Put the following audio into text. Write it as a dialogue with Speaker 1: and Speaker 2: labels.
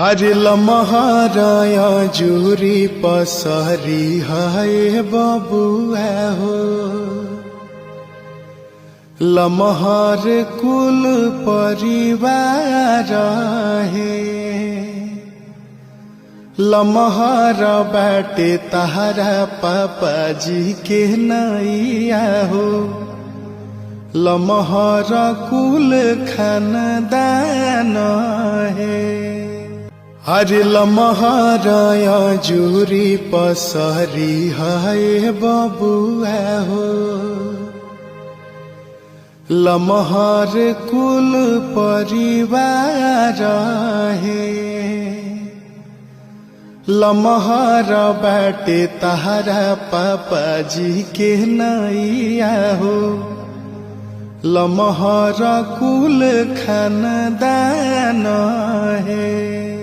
Speaker 1: अरे लमहराया जूरी पसरी हाय बबुआ हो लमहर कुल परिवार है लमहर बाटे तहरा पापा जी के नैया हो लमहर कुल खानदान है अरे लमहराया जूरी पसरी हाय बबुआ हो लमहर कुल परिवार है लमहर बाटे तहरा पापा जी के नैया हो लमहर कुल खानदान है।